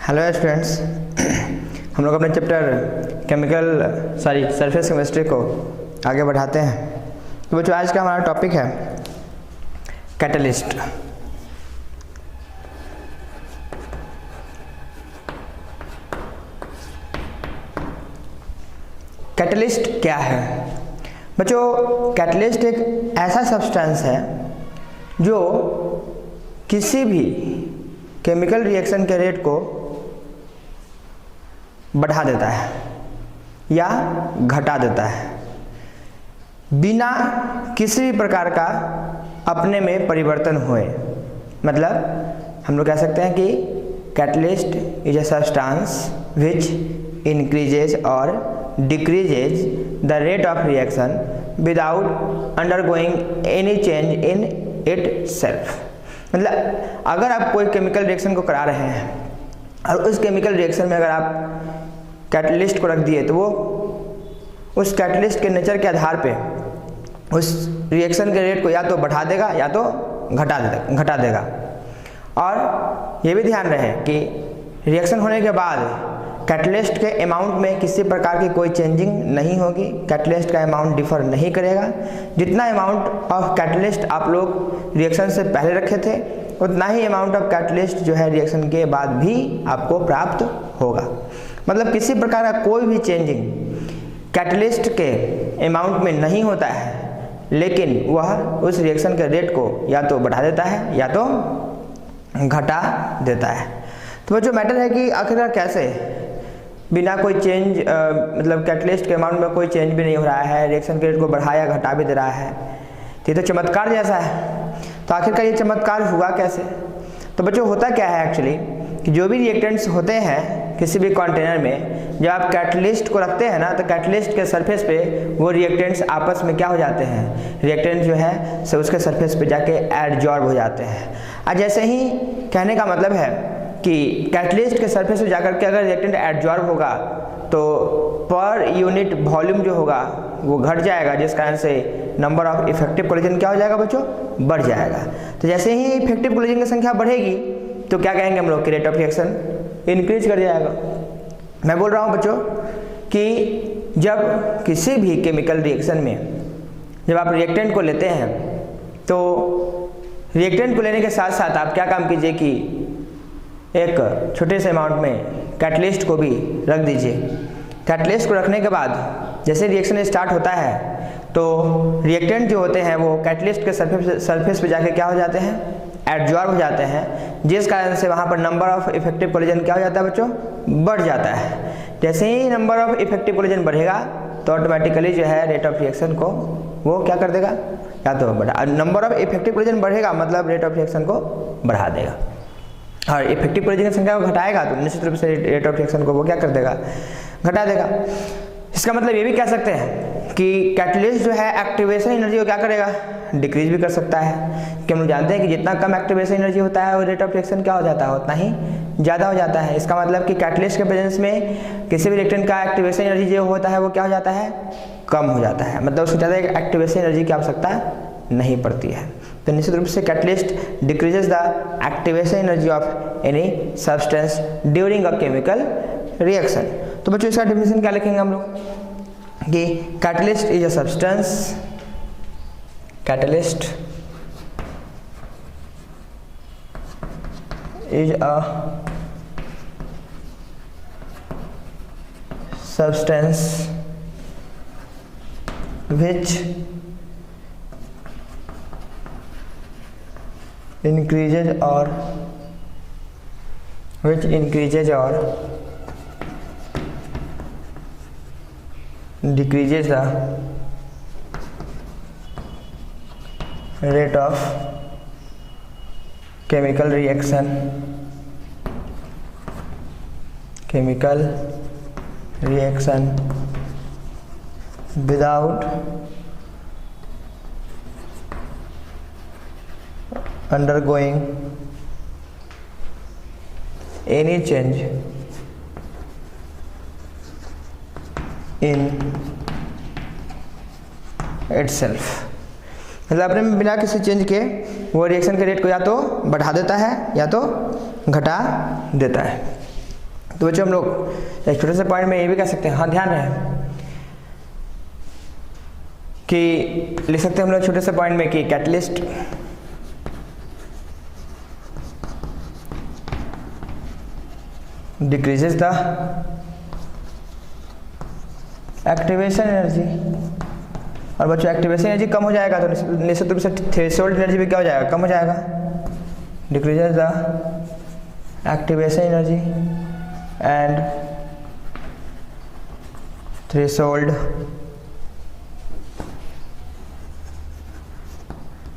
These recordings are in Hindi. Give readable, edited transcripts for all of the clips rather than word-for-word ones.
हेलो स्टूडेंट्स, हम लोग अपने चैप्टर सरफेस केमिस्ट्री को आगे बढ़ाते हैं। तो बच्चों, आज का हमारा टॉपिक है कैटलिस्ट। कैटलिस्ट क्या है बच्चों? कैटलिस्ट एक ऐसा सब्सटेंस है जो किसी भी केमिकल रिएक्शन के रेट को बढ़ा देता है या घटा देता है बिना किसी भी प्रकार का अपने में परिवर्तन हुए। मतलब हम लोग कह सकते हैं कि catalyst is a substance which increases और decreases the rate of reaction without undergoing any change in itself. मतलब अगर आप कोई केमिकल रिएक्शन को करा रहे हैं और उस केमिकल रिएक्शन में अगर आप कैटलिस्ट को रख दिए तो वो उस कैटलिस्ट के नेचर के आधार पे उस रिएक्शन के रेट को या तो बढ़ा देगा या तो घटा देगा। और ये भी ध्यान रहे कि रिएक्शन होने के बाद कैटलिस्ट के अमाउंट में किसी प्रकार की कोई चेंजिंग नहीं होगी। कैटलिस्ट का अमाउंट डिफर नहीं करेगा। जितना अमाउंट ऑफ कैटलिस्ट आप लोग रिएक्शन से पहले रखे थे उतना ही अमाउंट ऑफ कैटलिस्ट जो है रिएक्शन के बाद भी आपको प्राप्त होगा। मतलब किसी प्रकार का कोई भी चेंजिंग कैटलिस्ट के अमाउंट में नहीं होता है, लेकिन वह उस रिएक्शन के रेट को या तो बढ़ा देता है या तो घटा देता है। तो जो मैटर है कि आखिरकार कैसे बिना कोई चेंज मतलब कैटलिस्ट के अमाउंट में कोई चेंज भी नहीं हो रहा है, रिएक्शन के रेट को बढ़ा या घटा भी दे रहा है, ये तो चमत्कार जैसा है। तो आखिरकार ये चमत्कार हुआ कैसे? तो बच्चों, होता क्या है एक्चुअली कि जो भी रिएक्टेंट्स होते हैं किसी भी कंटेनर में, जब आप कैटलिस्ट को रखते हैं ना तो कैटलिस्ट के सरफेस पे वो रिएक्टेंट्स आपस में क्या हो जाते हैं, रिएक्टेंट जो है से उसके सरफेस पे जाके एडजॉर्ब हो जाते हैं। और जैसे ही कहने का मतलब है कि कैटलिस्ट के सरफेस पे जाकर के अगर रिएक्टेंट एडजॉर्ब होगा तो पर यूनिट वॉल्यूम जो होगा वो घट जाएगा, जिस कारण से नंबर ऑफ इफेक्टिव कोलिजन क्या हो जाएगा बच्चों, बढ़ जाएगा। तो जैसे ही इफेक्टिव कोलिजन की संख्या बढ़ेगी तो क्या कहेंगे हम लोग कि रेट ऑफ रिएक्शन इंक्रीज कर जाएगा। मैं बोल रहा हूँ बच्चों कि जब किसी भी केमिकल रिएक्शन में जब आप रिएक्टेंट को लेते हैं तो रिएक्टेंट को लेने के साथ साथ आप क्या काम कीजिए कि एक छोटे से अमाउंट में कैटलिस्ट को भी रख दीजिए। कैटलिस्ट को रखने के बाद जैसे रिएक्शन स्टार्ट होता है तो रिएक्टेंट जो होते हैं वो कैटलिस्ट के सरफेस पे जाके क्या हो जाते हैं, एडजॉर्ब हो जाते हैं, जिस कारण से वहाँ पर नंबर ऑफ इफेक्टिव कोलिजन क्या हो जाता है बच्चों, बढ़ जाता है। जैसे ही नंबर ऑफ इफेक्टिव कोलिजन बढ़ेगा तो ऑटोमेटिकली जो है रेट ऑफ रिएक्शन को वो क्या कर देगा, या तो बढ़ा। नंबर ऑफ इफेक्टिव कोलिजन बढ़ेगा मतलब रेट ऑफ रिएक्शन को बढ़ा देगा, और इफेक्टिव कोलिजन की संख्या को घटाएगा तो निश्चित रूप से रेट ऑफ रिएक्शन को वो क्या कर देगा, घटा देगा। इसका मतलब ये भी कह सकते हैं कि कैटलिस्ट जो है एक्टिवेशन एनर्जी को क्या करेगा, डिक्रीज भी कर सकता है। कि हम लोग जानते हैं कि जितना कम एक्टिवेशन एनर्जी होता है वो रेट ऑफ रिएक्शन क्या हो जाता है, उतना ही ज़्यादा हो जाता है। इसका मतलब कि कैटलिस्ट के प्रेजेंस में किसी भी रिएक्टेंट का एक्टिवेशन एनर्जी जो होता है वो क्या हो जाता है, कम हो जाता है। मतलब उसको ज़्यादा एक्टिवेशन एनर्जी की आवश्यकता नहीं पड़ती है। तो निश्चित रूप से catalyst decreases the activation energy of any substance during a chemical reaction. तो बच्चों, इसका डेफिनेशन क्या लिखेंगे हम लोग कि catalyst is a substance, catalyst is a substance which increases or decreases the rate of chemical reaction without undergoing any change in itself। मतलब अपने में बिना किसी चेंज के वो रिएक्शन के रेट को या तो बढ़ा देता है या तो घटा देता है। तो बच्चों हम लोग एक छोटे से पॉइंट में ये भी कह सकते हैं, हाँ ध्यान रहे कि लिख सकते हैं हम लोग छोटे से पॉइंट में कि catalyst decreases the activation energy. और बच्चों एक्टिवेशन एनर्जी कम हो जाएगा तो निश्चित रूप से थ्रेशोल्ड एनर्जी भी क्या हो जाएगा, कम हो जाएगा। Decreases the activation energy and threshold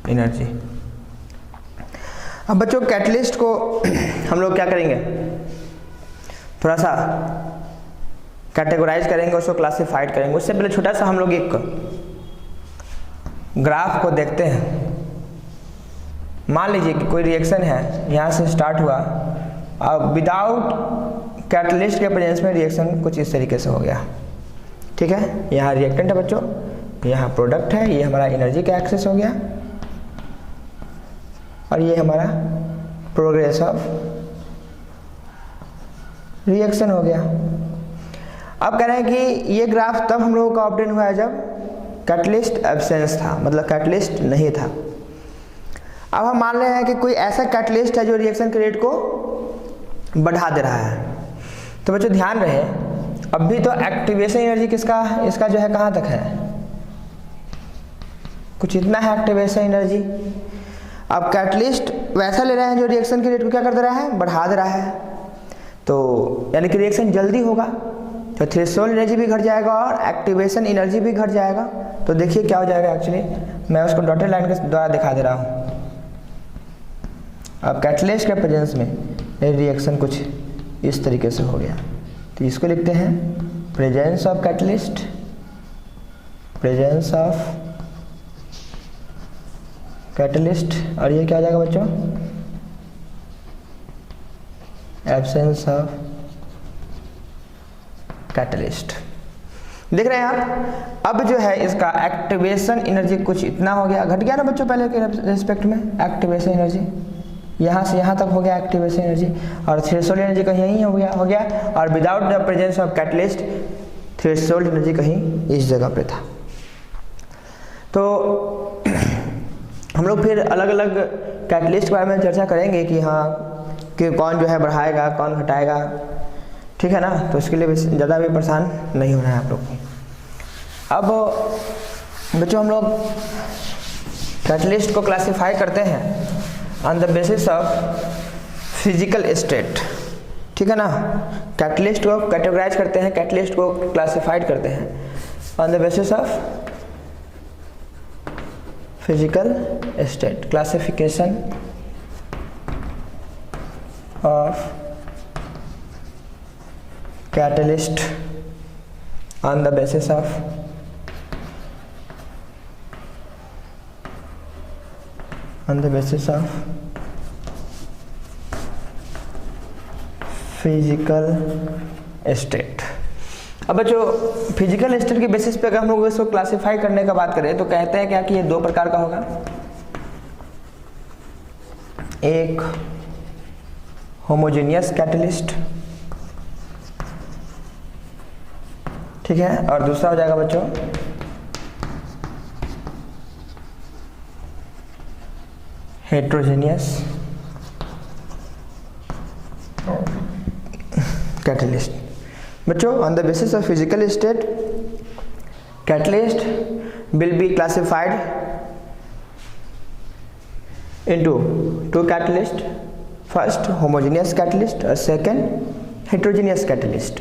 energy. अब बच्चों कैटलिस्ट को हम लोग क्या करेंगे, थोड़ा सा कैटेगराइज करेंगे, उसको क्लासिफाइड करेंगे। उससे पहले छोटा सा हम लोग एक ग्राफ को देखते हैं। मान लीजिए कि कोई रिएक्शन है, यहाँ से स्टार्ट हुआ और विदाउट कैटलिस्ट के प्रेजेंस में रिएक्शन कुछ इस तरीके से हो गया। ठीक है, यहाँ रिएक्टेंट है बच्चों, यहाँ प्रोडक्ट है, ये हमारा एनर्जी का एक्सेस हो गया और ये हमारा प्रोग्रेस ऑफ रिएक्शन हो गया। अब कह रहे हैं कि ये ग्राफ तब हम लोगों का ऑब्टेन हुआ है जब कैटलिस्ट एब्सेंस था, मतलब कैटलिस्ट नहीं था। अब हम मान रहे हैं कि कोई ऐसा कैटलिस्ट है जो रिएक्शन के रेट को बढ़ा दे रहा है। तो बच्चों ध्यान रहे, अभी तो एक्टिवेशन एनर्जी किसका, इसका जो है कहाँ तक है, कुछ इतना है एक्टिवेशन एनर्जी। अब कैटलिस्ट वैसा ले रहे हैं जो रिएक्शन के रेट को क्या कर दे रहा है, बढ़ा दे रहा है। तो यानी कि रिएक्शन जल्दी होगा तो थ्रेशोल्ड एनर्जी भी घट जाएगा और एक्टिवेशन एनर्जी भी घट जाएगा। तो देखिए क्या हो जाएगा, एक्चुअली मैं उसको डॉटेड लाइन के द्वारा दिखा दे रहा हूँ। अब कैटलिस्ट के प्रेजेंस में रिएक्शन कुछ इस तरीके से हो गया, तो इसको लिखते हैं presence of catalyst, presence of catalyst. और ये क्या हो जाएगा बच्चों, एब्सेंस ऑफ कैटलिस्ट। देख रहे हैं आप, अब जो है इसका एक्टिवेशन एनर्जी कुछ इतना हो गया, घट गया ना बच्चों पहले के रिस्पेक्ट में। एक्टिवेशन एनर्जी यहाँ से यहाँ तक हो गया एक्टिवेशन एनर्जी, और थ्रेशोल्ड एनर्जी कहीं यहीं हो गया और without the presence of catalyst threshold energy कहीं इस जगह पे था। तो हम लोग फिर अलग अलग कैटलिस्ट के बारे में चर्चा करेंगे कि हाँ कि कौन जो है बढ़ाएगा कौन घटाएगा, ठीक है ना। तो इसके लिए ज़्यादा भी परेशान नहीं होना है आप लोग को। अब बच्चों हम लोग कैटलिस्ट को क्लासिफाई करते हैं on the basis of physical state, ठीक है ना। कैटलिस्ट को कैटेगराइज करते हैं, कैटलिस्ट को क्लासिफाइड करते हैं on the basis of physical state, classification of catalyst on the basis of physical state. अब बच्चों फिजिकल स्टेट के बेसिस पे अगर हम लोग इसको क्लासिफाई करने का बात करें तो कहते हैं क्या कि ये दो प्रकार का होगा, एक होमोजेनियस कैटलिस्ट, ठीक है, और दूसरा हो जाएगा बच्चों हेट्रोजेनियस कैटलिस्ट। बच्चों on the basis of physical state catalyst will be classified into two catalyst, first homogeneous catalyst और सेकंड हेट्रोजेनियस कैटलिस्ट।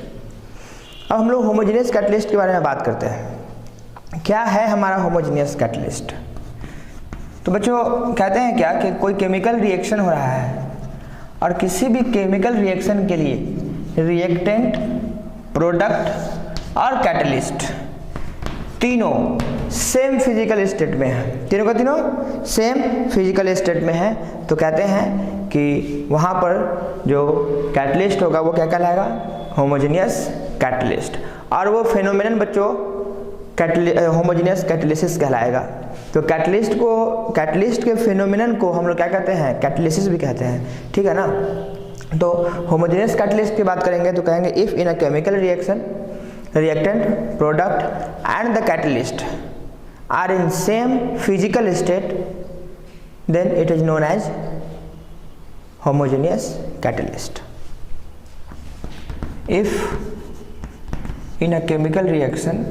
अब हम लोग होमोजेनियस कैटलिस्ट के बारे में बात करते हैं। क्या है हमारा होमोजेनियस कैटलिस्ट? तो बच्चों कहते हैं क्या कि कोई केमिकल रिएक्शन हो रहा है और किसी भी केमिकल रिएक्शन के लिए रिएक्टेंट, प्रोडक्ट और कैटलिस्ट तीनों सेम फिजिकल स्टेट में है, तीनों का तीनों सेम फिजिकल स्टेट में है। तो कहते हैं कि वहाँ पर जो कैटलिस्ट होगा वो क्या कहलाएगा, होमोजेनियस कैटलिस्ट, और वो फेनोमेनन बच्चों होमोजेनियस कैटलिसिस कहलाएगा। तो कैटलिस्ट के फेनोमेनन को हम लोग क्या कहते हैं, कैटलिसिस भी कहते हैं, ठीक है ना। तो होमोजेनियस कैटलिस्ट की बात करेंगे तो कहेंगे if in a chemical reaction reactant, product and the catalyst are in same physical state, then it is known as homogeneous catalyst. If in a chemical reaction,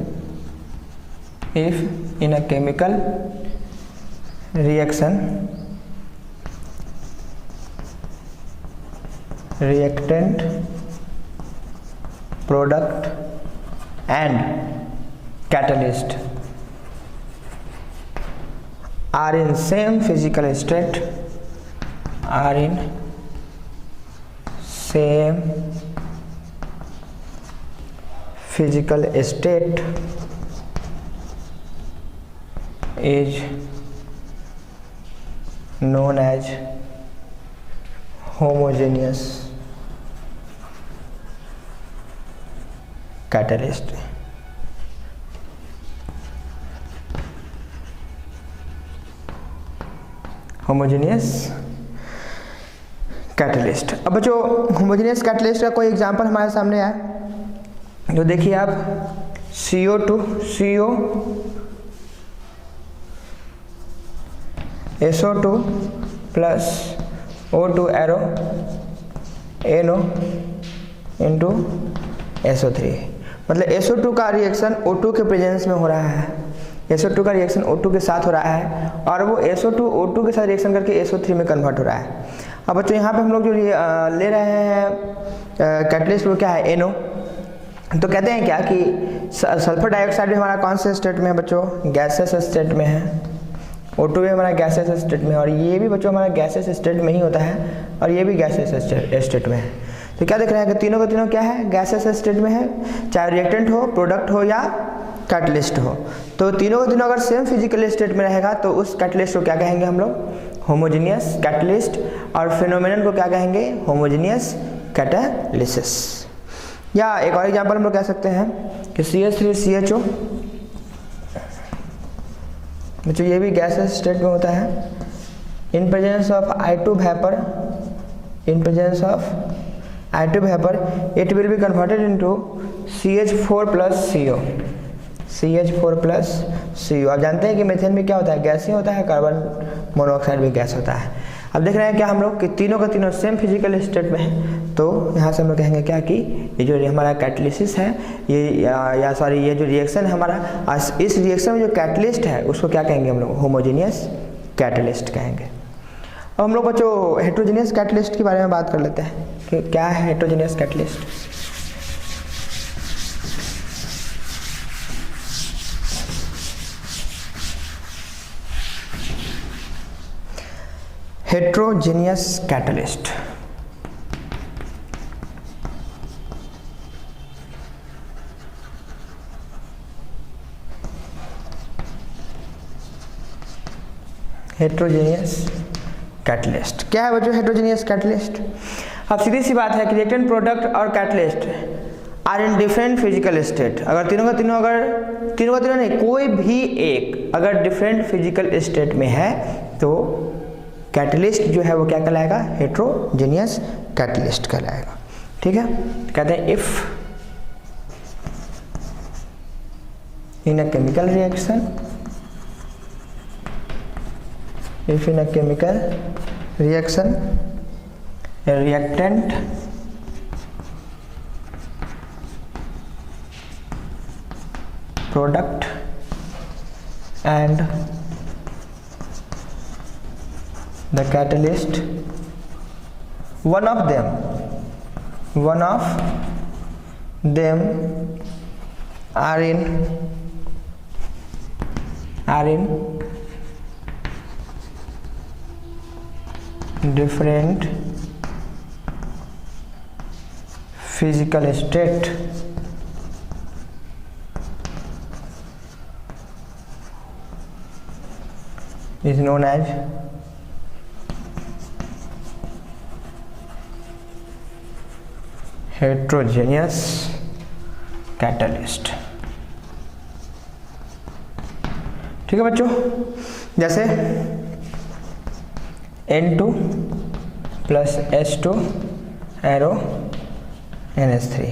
reactant, product and catalyst are in same physical state, is known as homogeneous catalyst. Homogeneous catalyst. अब बच्चों होमोजेनियस कैटलिस्ट का कोई एग्जांपल हमारे सामने आया तो देखिए आप CO2 CO SO2 plus O2 arrow NO into SO3, मतलब SO2 का रिएक्शन O2 के प्रेजेंस में हो रहा है, SO2 का रिएक्शन O2 के साथ हो रहा है और वो SO2 O2 के साथ रिएक्शन करके SO3 में कन्वर्ट हो रहा है। अब बच्चों यहाँ पे हम लोग जो ले रहे हैं कैटलिस्ट वो क्या है NO, तो कहते हैं क्या कि सल्फर डाइऑक्साइड भी हमारा कौन से स्टेट में है बच्चों, गैसेस स्टेट में है, O2 भी हमारा गैसेस स्टेट में है और ये भी बच्चों हमारा गैसेस स्टेट में ही होता है और ये भी गैसेस स्टेट में है। तो क्या देख रहे हैं कि तीनों का तीनों क्या है, गैसेस स्टेट में है, चाहे रिएक्टेंट हो, प्रोडक्ट हो या कैटलिस्ट हो। तो तीनों का तीनों अगर सेम फिजिकल स्टेट में रहेगा तो उस कैटलिस्ट को क्या कहेंगे हम लोग, होमोजेनियस कैटलिस्ट, और फिनोमेनन को क्या कहेंगे, होमोजेनियस कैटालिसिस। या एक और एग्जांपल हम लोग कह सकते हैं कि CH3CHO, बच्चों ये भी गैसेस स्टेट में होता है, इन presence of I2 vapour, it will be converted into CH4 plus CO, आप जानते हैं कि मीथेन में क्या होता है, गैस ही होता है, कार्बन मोनोऑक्साइड भी गैस होता है। अब देख रहे हैं क्या हम लोग कि तीनों का तीनों सेम फिजिकल स्टेट में है, तो यहाँ से हम लोग कहेंगे क्या कि ये जो हमारा कैटलिसिस है ये जो रिएक्शन है हमारा, इस रिएक्शन में जो कैटलिस्ट है उसको क्या कहेंगे हम लोग, होमोजेनियस कैटलिस्ट कहेंगे। अब हम लोग बच्चों हेट्रोजेनियस कैटलिस्ट के बारे में बात कर लेते हैं कि क्या है heterogeneous catalyst. Heterogeneous catalyst catalyst क्या है बच्चों, हेट्रोजेनियस कैटलिस्ट। अब सीधी सी बात है कि रिएक्टेंट, प्रोडक्ट और catalyst are in different physical state. अगर तीनों का तीनों नहीं, कोई भी एक अगर डिफरेंट फिजिकल स्टेट में है तो कैटलिस्ट जो है वो क्या कहलाएगा, हेट्रोजेनियस कैटलिस्ट कहलाएगा। ठीक है, कहते हैं if in a chemical reaction, if in a chemical reaction a reactant product and the catalyst, one of them are in different physical state, is known as heterogeneous catalyst। ठीक है बच्चों, जैसे N2 plus H2 arrow NH3।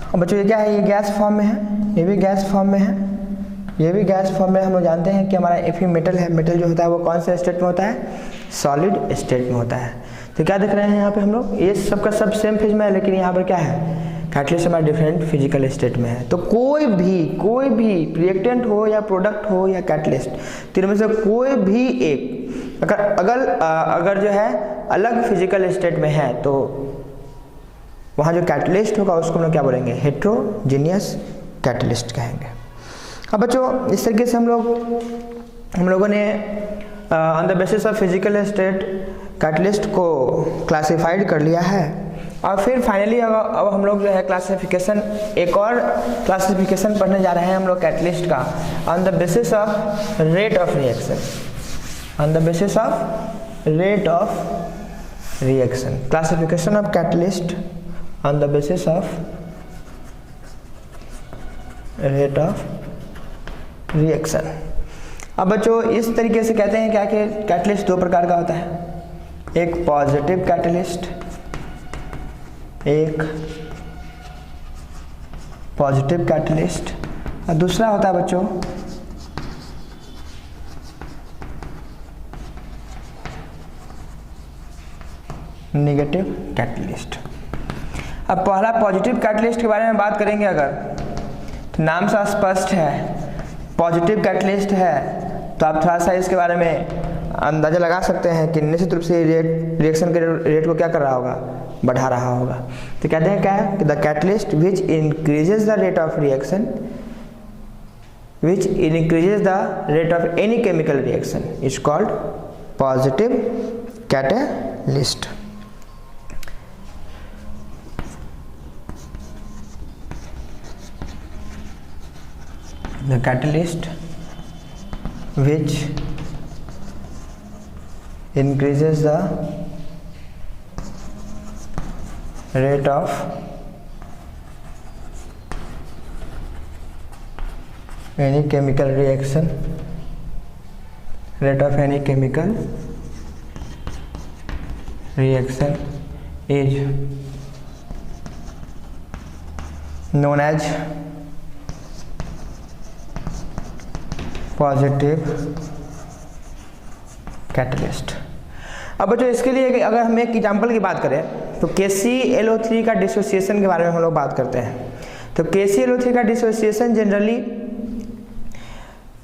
और बच्चों ये क्या है, ये गैस फॉर्म में है, ये भी गैस फॉर्म में है, ये भी गैस फॉर्म में। हम लोग जानते हैं कि हमारा Fe मेटल है, मेटल जो होता है वो कौन से स्टेट में होता है, सॉलिड स्टेट में होता है। तो क्या देख रहे हैं यहाँ पे हम लोग, ये सबका सब सेम फेज में है, लेकिन यहाँ पर क्या है, कैटलिस्ट हमारा डिफरेंट फिजिकल स्टेट में है। तो कोई भी रिएक्टेंट हो या प्रोडक्ट हो या कैटलिस्ट, तीनों में से कोई भी एक अगर जो है अलग फिजिकल स्टेट में है तो वहाँ जो कैटलिस्ट होगा उसको हम लोग क्या बोलेंगे, हेट्रोजीनियस कैटलिस्ट कहेंगे। अब बच्चों इस तरीके से हम लोगों ने on the basis of physical state catalyst को क्लासिफाइड कर लिया है। और फिर फाइनली अब हम लोग जो है क्लासिफिकेशन, एक और क्लासिफिकेशन पढ़ने जा रहे हैं हम लोग कैटलिस्ट का, on the basis of rate of reaction, on the basis of rate of reaction, classification of catalyst on the basis of rate of reaction. अब बच्चों इस तरीके से कहते हैं क्या कि कैटलिस्ट दो प्रकार का होता है, एक पॉजिटिव कैटलिस्ट, एक पॉजिटिव कैटलिस्ट, और दूसरा होता है बच्चों नेगेटिव कैटलिस्ट। अब पहला पॉजिटिव कैटलिस्ट के बारे में बात करेंगे अगर, तो नाम से स्पष्ट है, पॉजिटिव कैटलिस्ट है तो आप थोड़ा सा इसके बारे में अंदाजा लगा सकते हैं कि निश्चित रूप से रिएक्शन के रेट को क्या कर रहा होगा, बढ़ा रहा होगा। तो कहते हैं क्या है कि the catalyst which increases the rate of reaction, which increases the rate of any chemical reaction is called positive catalyst. The catalyst which increases the rate of any chemical reaction, rate of any chemical reaction is known as positive catalyst. अब बच्चों इसके लिए अगर हम एक एग्जांपल की बात करें तो KClO3 का डिसोसिएशन के बारे में हम लोग बात करते हैं। तो KClO3 का डिसोसिएशन जनरली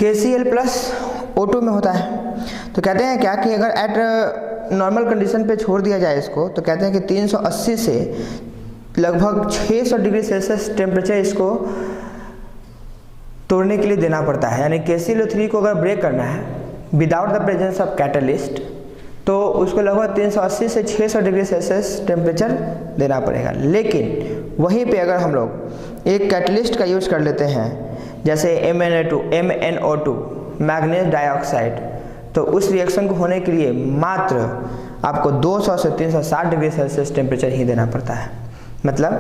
KCl+O2 में होता है। तो कहते हैं क्या कि अगर एट नॉर्मल कंडीशन पे छोड़ दिया जाए इसको, तो कहते हैं कि 380 से लगभग 600 डिग्री सेल्सियस टेम्परेचर इसको तोड़ने के लिए देना पड़ता है। यानी KClO3 को अगर ब्रेक करना है without the presence of catalyst तो उसको लगभग 380 से 600 डिग्री सेल्सियस टेम्परेचर देना पड़ेगा। लेकिन वहीं पे अगर हम लोग एक कैटलिस्ट का यूज कर लेते हैं जैसे MnO2 मैग्नीज डाइऑक्साइड, तो उस रिएक्शन को होने के लिए मात्र आपको 200 से 360 डिग्री सेल्सियस टेम्परेचर ही देना पड़ता है। मतलब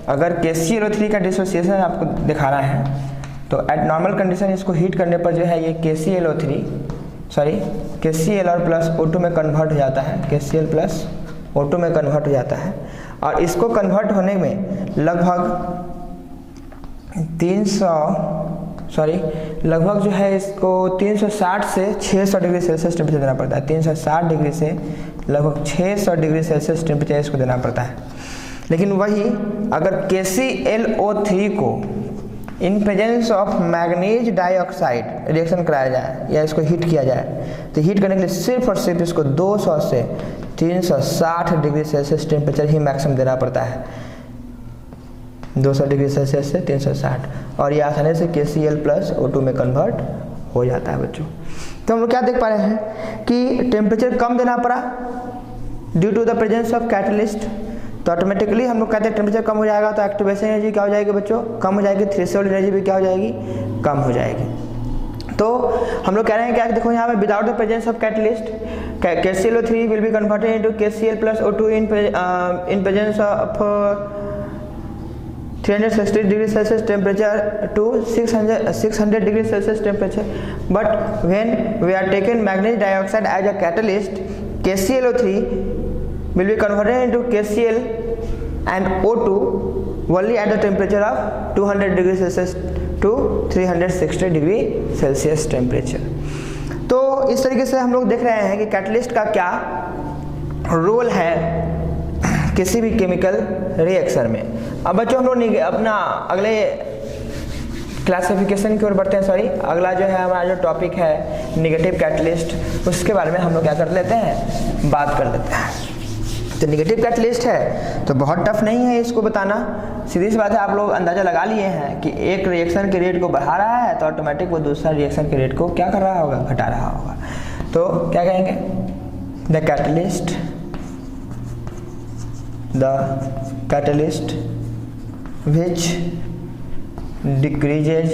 अगर KClO3 का डिसोसिएशन आपको दिखाना है तो एट नॉर्मल कंडीशन इसको हीट करने पर जो है ये KCl+O2 में कन्वर्ट हो जाता है, KCl+O2 में कन्वर्ट हो जाता है। और इसको कन्वर्ट होने में लगभग लगभग जो है इसको 360 से 600 डिग्री सेल्सियस टेम्परेचर देना पड़ता है। 360 डिग्री से लगभग 600 डिग्री सेल्सियस टेम्परेचर इसको देना पड़ता है। लेकिन वही अगर KClO3 को इन presence of manganese dioxide reaction कराया जाए या इसको हीट किया जाए, तो हीट करने के लिए सिर्फ और सिर्फ इसको 200 से 360 डिग्री सेल्सियस टेम्परेचर ही मैक्सिमम देना पड़ता है, 200 डिग्री सेल्सियस से 360, और ये आसानी से KCl+O2 में कन्वर्ट हो जाता है बच्चों। तो हम लोग क्या देख पा रहे हैं कि टेम्परेचर कम देना पड़ा due to the presence of catalyst, तो ऑटोमेटिकली हम लोग कहते हैं टेम्परेचर कम हो जाएगा तो एक्टिवेशन एनर्जी क्या हो जाएगी बच्चों, कम हो जाएगी, थ्रेशोल्ड एनर्जी भी क्या हो जाएगी, कम हो जाएगी। तो हम लोग कह रहे हैं क्या, देखो यहाँ पे without the presence of catalyst KClO3 will be converted into KCl+O2 in presence of 360 degree Celsius temperature to 600 degree Celsius temperature. But when we are taken manganese dioxide as a catalyst, KClO3 will be converted into KCl and O2 only at the temperature of 200 degree Celsius to 360 degree Celsius temperature. तो इस तरीके से हम लोग देख रहे हैं कि कैटलिस्ट का क्या रोल है किसी भी केमिकल रिएक्शन में। अब बच्चों हम लोग अपना अगले क्लासिफिकेशन की ओर बढ़ते हैं। सॉरी, अगला जो है हमारा जो टॉपिक है नेगेटिव कैटलिस्ट, उसके बारे में हम लोग क्या कर लेते हैं, बात कर लेते हैं। तो नेगेटिव कैटलिस्ट है तो बहुत टफ नहीं है इसको बताना, सीधी सी बात है। आप लोग अंदाज़ा लगा लिए हैं कि एक रिएक्शन के रेट को बढ़ा रहा है तो ऑटोमेटिक वो दूसरा रिएक्शन के रेट को क्या कर रहा होगा, घटा रहा होगा। तो क्या कहेंगे, the catalyst which decreases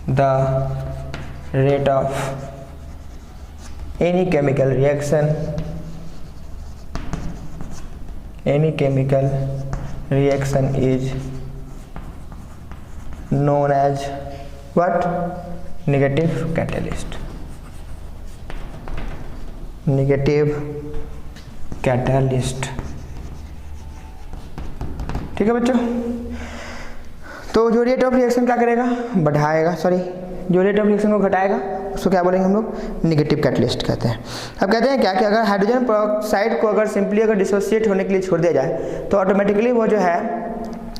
the rate of any chemical reaction is known as what? Negative catalyst। Negative catalyst, ठीक है बच्चों। तो जो रेट ऑफ रिएक्शन क्या करेगा, बढ़ाएगा, सॉरी जो रेट ऑफ रिएक्शन को घटाएगा उसको क्या बोलेंगे हम लोग, नेगेटिव कैटलिस्ट कहते हैं। अब कहते हैं क्या कि अगर हाइड्रोजन पेरोक्साइड को अगर सिंपली अगर डिसोसिएट होने के लिए छोड़ दिया जाए तो ऑटोमेटिकली वो जो है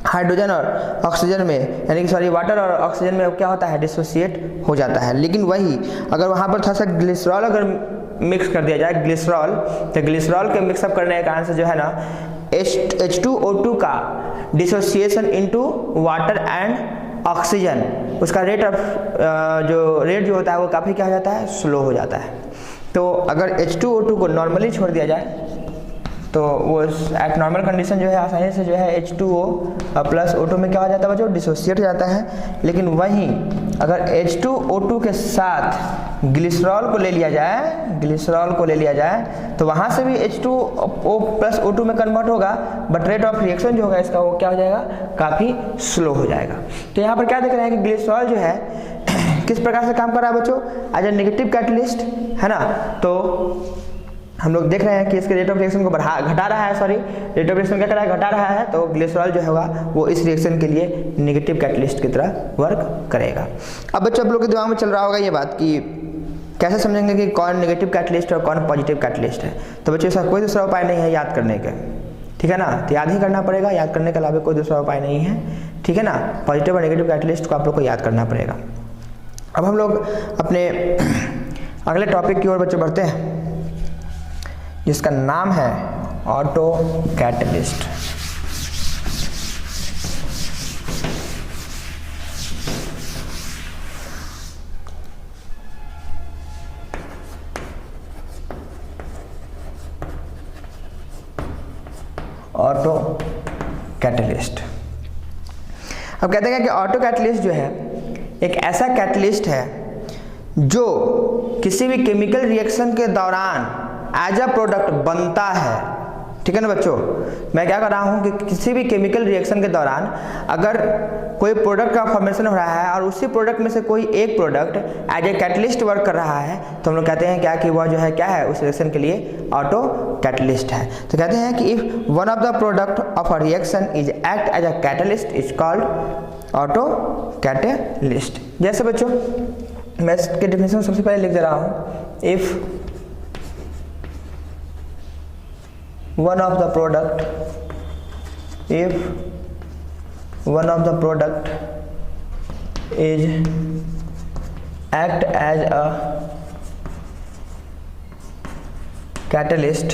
हाइड्रोजन और ऑक्सीजन में, यानी कि सॉरी वाटर और ऑक्सीजन में क्या होता है, डिसोसिएट हो जाता है। लेकिन वही अगर वहाँ पर थोड़ा सा ग्लिसरॉल अगर मिक्स कर दिया जाए, ग्लिसरॉल, तो ग्लिसरॉल के मिक्सअप करने के कारण से जो है ना H2O2 का dissociation into water and oxygen, उसका रेट ऑफ जो होता है वो काफ़ी क्या हो जाता है, स्लो हो जाता है। तो अगर H2O2 को नॉर्मली छोड़ दिया जाए तो वो एट नॉर्मल कंडीशन जो है आसानी से जो है H2O प्लस O2 में क्या हो जाता है बच्चों, डिसोसिएट हो जाता है। लेकिन वहीं अगर H2O2 के साथ ग्लिसरॉल को ले लिया जाए तो वहाँ से भी H2O प्लस O2 में कन्वर्ट होगा, बट रेट ऑफ रिएक्शन जो होगा इसका वो क्या हो जाएगा, काफ़ी स्लो हो जाएगा। तो यहाँ पर क्या देख रहे हैं कि ग्लिसरॉल जो है किस प्रकार से काम कर रहा है बच्चों, एज ए नेगेटिव कैटलिस्ट, है ना। तो हम लोग देख रहे हैं कि इसके रेट ऑफ रिएक्शन को घटा रहा है, सॉरी रेट ऑफ रिएक्शन क्या कर रहा है, घटा रहा है। तो ग्लिसरॉल जो होगा वो इस रिएक्शन के लिए नेगेटिव कैटलिस्ट की तरह वर्क करेगा। अब बच्चों आप लोग के दिमाग में चल रहा होगा ये बात कि कैसे समझेंगे कि कौन नेगेटिव कैटलिस्ट है और कौन पॉजिटिव कैटलिस्ट है। तो बच्चों इसका कोई दूसरा उपाय नहीं है याद करने का, ठीक है ना। तो याद ही करना पड़ेगा, याद करने के अलावा कोई दूसरा उपाय नहीं है, ठीक है ना। पॉजिटिव और नेगेटिव कैटलिस्ट को आप लोग को याद करना पड़ेगा। अब हम लोग अपने अगले टॉपिक की ओर बच्चों बढ़ते हैं, जिसका नाम है ऑटो कैटलिस्ट। ऑटो कैटलिस्ट, अब कहते हैं कि ऑटो कैटलिस्ट जो है एक ऐसा कैटलिस्ट है जो किसी भी केमिकल रिएक्शन के दौरान एज अ प्रोडक्ट बनता है, ठीक है ना बच्चों। मैं क्या कर रहा हूँ कि किसी भी केमिकल रिएक्शन के दौरान अगर कोई प्रोडक्ट का फॉर्मेशन हो रहा है और उसी प्रोडक्ट में से कोई एक product as a catalyst work कर रहा है तो हम लोग कहते हैं क्या कि वह जो है क्या है, उस रिएक्शन के लिए ऑटो कैटलिस्ट है। तो कहते हैं कि if one of the product of a reaction is act as a catalyst is called auto catalyst. जैसे बच्चों मैं इसके डेफिनेशन सबसे पहले लिख दे रहा हूँ, if one of the product is act as a catalyst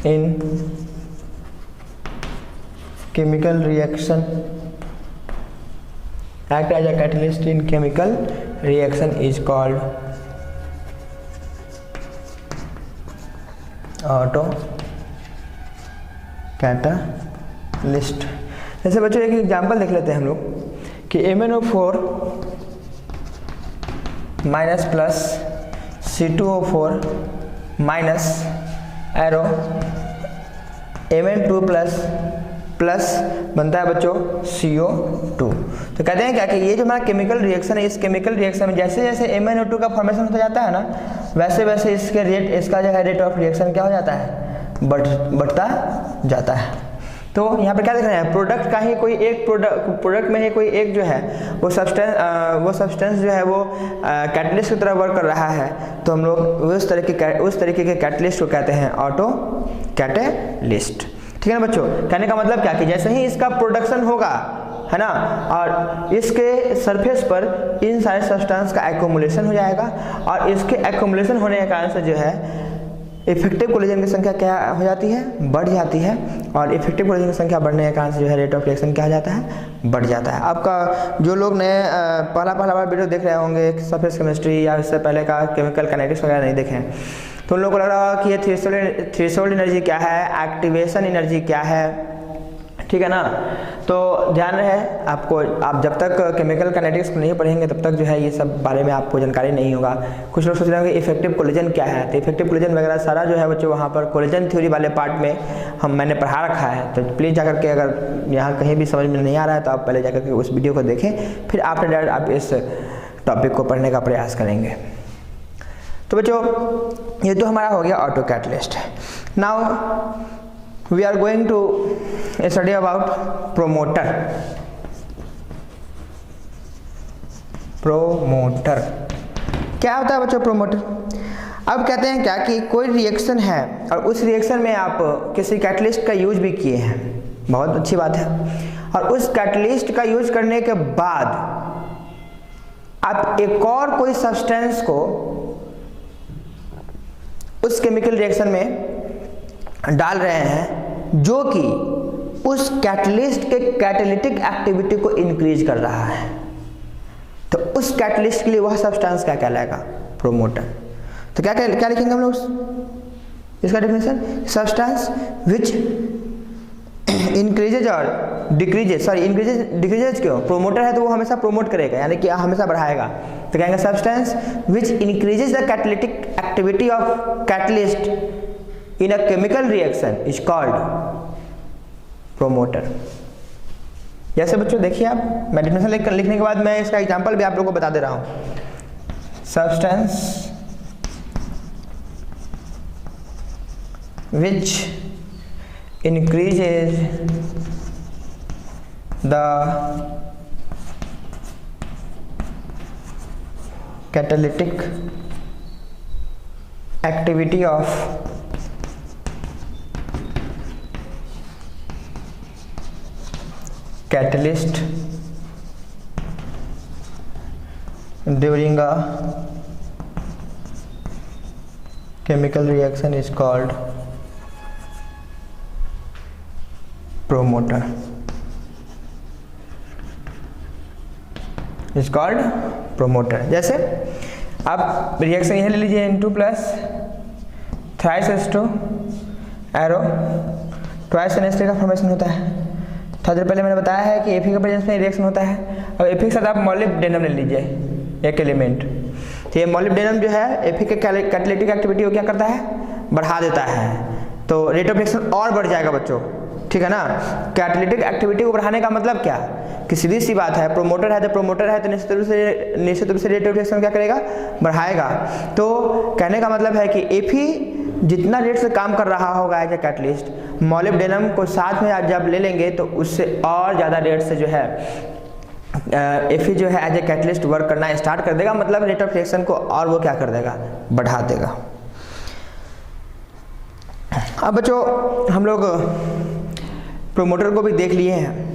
in chemical reaction is called auto catalyst. जैसे बच्चों एक एग्जांपल देख लेते हैं हम लोग कि MnO4 minus plus C2O4 minus arrow Mn2 plus plus बनता है बच्चों CO2। तो कहते हैं क्या कि ये जो हमारा केमिकल रिएक्शन है, इस केमिकल रिएक्शन में जैसे जैसे MnO2 का फॉर्मेशन होता जाता है ना, वैसे वैसे इसका जो है रेट ऑफ रिएक्शन क्या हो जाता है, बढ़ता जाता है। तो यहाँ पर क्या देख रहे हैं, प्रोडक्ट का ही कोई एक प्रोडक्ट में ही कोई एक जो है वो सब्सटेंस जो है वो कैटलिस्ट की तरह वर्क कर रहा है, तो हम लोग उस तरीके के कैटलिस्ट को कहते हैं ऑटो कैटलिस्ट। ठीक है ना बच्चों। कहने का मतलब क्या कि जैसे ही इसका प्रोडक्शन होगा, है ना, और इसके सरफेस पर इन सारे सब्सटेंस का एक्युमुलेशन हो जाएगा, और इसके एक्युमुलेशन होने के कारण से जो है इफेक्टिव कोलिजन की संख्या क्या हो जाती है, बढ़ जाती है, और इफेक्टिव कोलिजन की संख्या बढ़ने के कारण से जो है रेट ऑफ रिएक्शन क्या हो जाता है, बढ़ जाता है। आपका जो लोग नए पहला बार वीडियो देख रहे होंगे सरफेस केमिस्ट्री या इससे पहले का केमिकल काइनेटिक्स वगैरह नहीं देखे हैं, तो उन लोगों को लग रहा होगा कि ये थ्रेशोल्ड एनर्जी क्या है, एक्टिवेशन एनर्जी क्या है, ठीक है ना। तो ध्यान रहे आपको, आप जब तक केमिकल काइनेटिक्स को नहीं पढ़ेंगे तब तक जो है ये सब बारे में आपको जानकारी नहीं होगा। कुछ लोग सोच रहे होंगे इफेक्टिव कोलिजन क्या है, तो इफेक्टिव कोलिजन वगैरह सारा जो है बच्चों वहाँ पर कोलिजन थ्योरी वाले पार्ट में मैंने पढ़ा रखा है। तो प्लीज़ जाकर के अगर यहाँ कहीं भी समझ में नहीं आ रहा है तो आप पहले जाकर के उस वीडियो को देखें, फिर आपने डायरेक्ट आप इस टॉपिक को पढ़ने का प्रयास करेंगे। तो बच्चों ये तो हमारा हो गया auto catalyst. Now we are going to study about promoter। क्या होता है बच्चों प्रोमोटर? अब कहते हैं क्या कि कोई रिएक्शन है और उस रिएक्शन में आप किसी कैटलिस्ट का यूज भी किए हैं, बहुत अच्छी बात है, और उस कैटलिस्ट का यूज करने के बाद आप एक और कोई सब्सटेंस को उस केमिकल रिएक्शन में डाल रहे हैं जो कि उस कैटलिस्ट के कैटालिटिक एक्टिविटी को इंक्रीज कर रहा है, तो उस कैटलिस्ट के लिए वह सब्सटेंस क्या कहलाएगा, प्रोमोटर। तो क्या लिखेंगे हम लोग इसका डेफिनेशन, सब्सटेंस विच इंक्रीजेज और डिक्रीजेज, सॉरी डिक्रीजेज क्यों, प्रोमोटर है तो वो हमेशा प्रोमोट करेगा, यानी कि हमेशा बढ़ाएगा। तो कहेंगे substance which increases the catalytic activity of catalyst in a chemical reaction is called promoter। जैसे बच्चों देखिए आप, मैं डेफिनेशन लिखने के बाद मैं इसका एग्जांपल भी आप लोगों को बता दे रहा हूं। Substance which increases the catalytic activity of catalyst during a chemical reaction is called promoter, is called promoter। जैसे आप रिएक्शन यह ले लीजिए N2 plus thrice H2 arrow twice NH3 का फॉर्मेशन होता है। थोड़ी देर पहले मैंने बताया है कि Fe के प्रेजेंस में रिएक्शन होता है। अब Fe के साथ आप मॉलिब्डेनम ले लीजिए एक एलिमेंट, तो ये मॉलिब्डेनम जो है Fe के कैटालिटिक एक्टिविटी को क्या करता है, बढ़ा देता है, तो रेट ऑफ रिएक्शन और बढ़ जाएगा बच्चों, ठीक है ना। कैटालिटिक एक्टिविटी को बढ़ाने का मतलब क्या, कि सीधी सी बात है, प्रोमोटर है तो निश्चित रूप से रेट ऑफ रिएक्शन क्या करेगा, बढ़ाएगा। तो कहने का मतलब है कि Fe जितना रेट से काम कर रहा होगा एज ए कैटलिस्ट, मॉलिब्डेनम को साथ में जब ले लेंगे तो उससे और ज़्यादा रेट से जो है Fe जो है एज ए कैटलिस्ट वर्क करना स्टार्ट कर देगा, मतलब रेट ऑफ रिएक्शन को और वो क्या कर देगा, बढ़ा देगा। अब बच्चों हम लोग प्रोमोटर को भी देख लिए हैं,